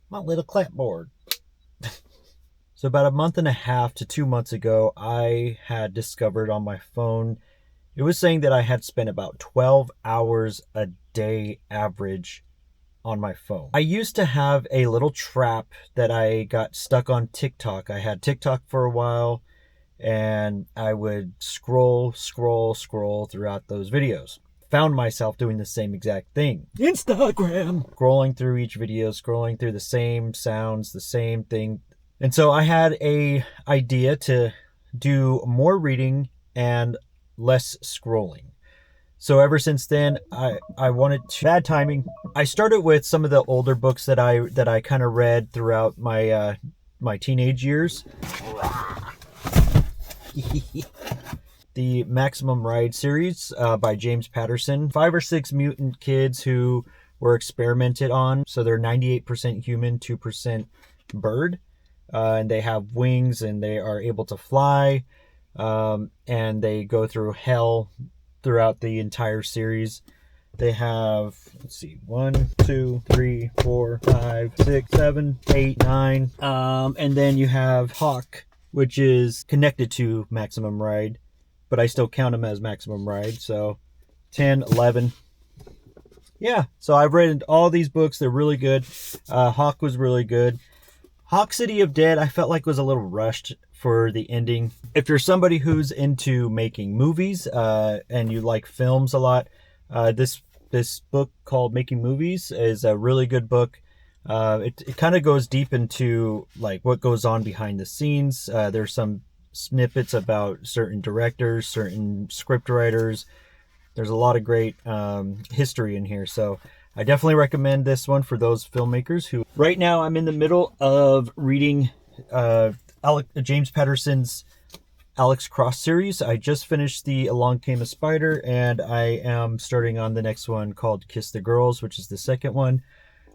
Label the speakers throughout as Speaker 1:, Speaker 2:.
Speaker 1: My little clapboard. So about a month and a half to 2 months ago, I had discovered on my phone, it was saying that I had spent about 12 hours a day average on my phone. I used to have a little trap that I got stuck on TikTok. I had TikTok for a while and I would scroll throughout those videos. Found myself doing the same exact thing. Instagram! Scrolling through each video, scrolling through the same sounds, the same thing. And so I had a idea to do more reading and less scrolling. So ever since then, I wanted to. Bad timing. I started with some of the older books that I kind of read throughout my my teenage years. The Maximum Ride series by James Patterson. 5 or 6 mutant kids who were experimented on. So they're 98% human, 2% bird. And they have wings and they are able to fly. And they go through hell throughout the entire series. They have, let's see, 1, 2, 3, 4, 5, 6, 7, 8, 9. And then you have Hawk, which is connected to Maximum Ride, but I still count him as Maximum Ride. So 10, 11. Yeah, so I've read all these books. They're really good. Hawk was really good. Hawk City of Dead, I felt like was a little rushed for the ending. If you're somebody who's into making movies and you like films a lot, this book called Making Movies is a really good book. It kind of goes deep into like what goes on behind the scenes. There's some snippets about certain directors, certain script writers. There's a lot of great history in here. So I definitely recommend this one for those filmmakers who... Right now, I'm in the middle of reading James Patterson's Alex Cross series. I just finished the Along Came a Spider, and I am starting on the next one called Kiss the Girls, which is the second one.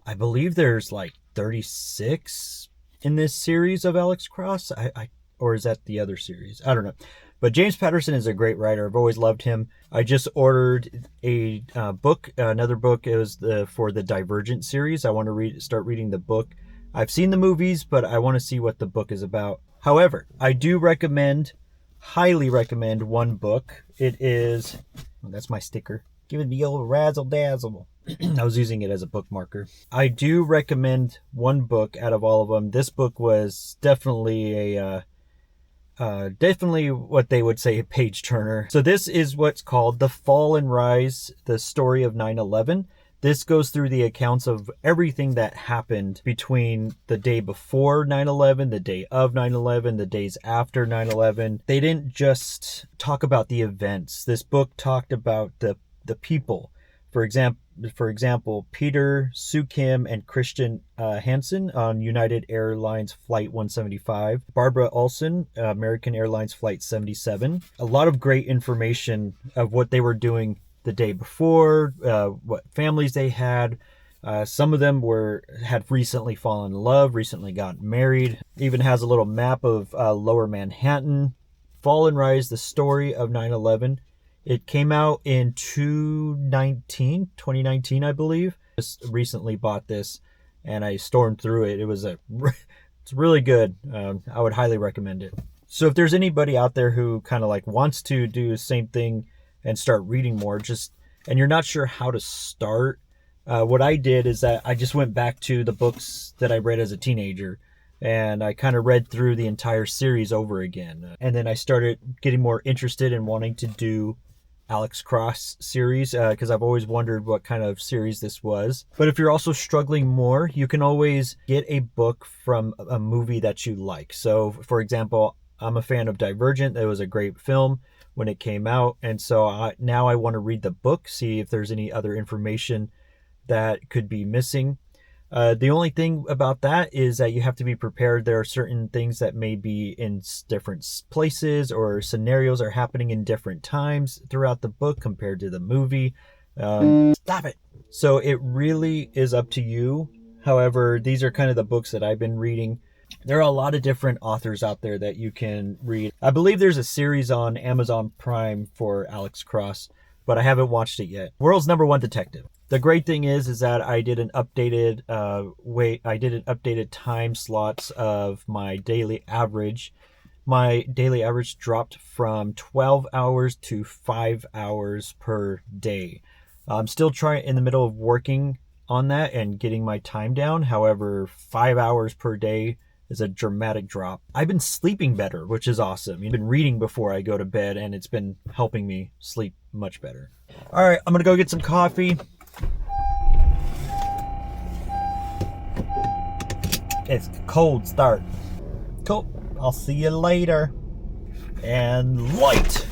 Speaker 1: I believe there's like 36 in this series of Alex Cross. Or is that the other series? I don't know. But James Patterson is a great writer. I've always loved him. I just ordered a book, another book. It was for the Divergent series. I want to start reading the book. I've seen the movies, but I want to see what the book is about. However, I do highly recommend one book. It is, that's my sticker, giving me old razzle dazzle. I was using it as a bookmarker. I do recommend one book out of all of them. This book was definitely definitely what they would say a page turner. So this is what's called The Fall and Rise, the story of 9/11. This goes through the accounts of everything that happened between the day before 9/11, the day of 9/11, the days after 9/11. They didn't just talk about the events. This book talked about the people. For example, Peter, Sue Kim, and Christian Hansen on United Airlines Flight 175. Barbara Olson, American Airlines Flight 77. A lot of great information of what they were doing the day before, what families they had. Some of them had recently fallen in love, recently gotten married. Even has a little map of Lower Manhattan. Fall and Rise, the story of 9/11. It came out in 2019, I believe. Just recently bought this and I stormed through it. It's really good. I would highly recommend it. So if there's anybody out there who kind of like wants to do the same thing and start reading more, and you're not sure how to start, what I did is that I just went back to the books that I read as a teenager and I kind of read through the entire series over again. And then I started getting more interested in wanting to do Alex Cross series because I've always wondered what kind of series this was. But if you're also struggling more, you can always get a book from a movie that you like. So for example, I'm a fan of Divergent. It was a great film when it came out, and so now I want to read the book, see if there's any other information that could be missing. The only thing about that is that you have to be prepared. There are certain things that may be in different places or scenarios are happening in different times throughout the book compared to the movie. Stop it. So it really is up to you. However, these are kind of the books that I've been reading. There are a lot of different authors out there that you can read. I believe there's a series on Amazon Prime for Alex Cross, but I haven't watched it yet. World's Number One Detective. The great thing is that I did an updated time slots of my daily average. My daily average dropped from 12 hours to 5 hours per day. I'm still trying in the middle of working on that and getting my time down. However, 5 hours per day is a dramatic drop. I've been sleeping better, which is awesome. I've been reading before I go to bed, and it's been helping me sleep much better. All right, I'm gonna go get some coffee. It's a cold start. Cool. I'll see you later. And light.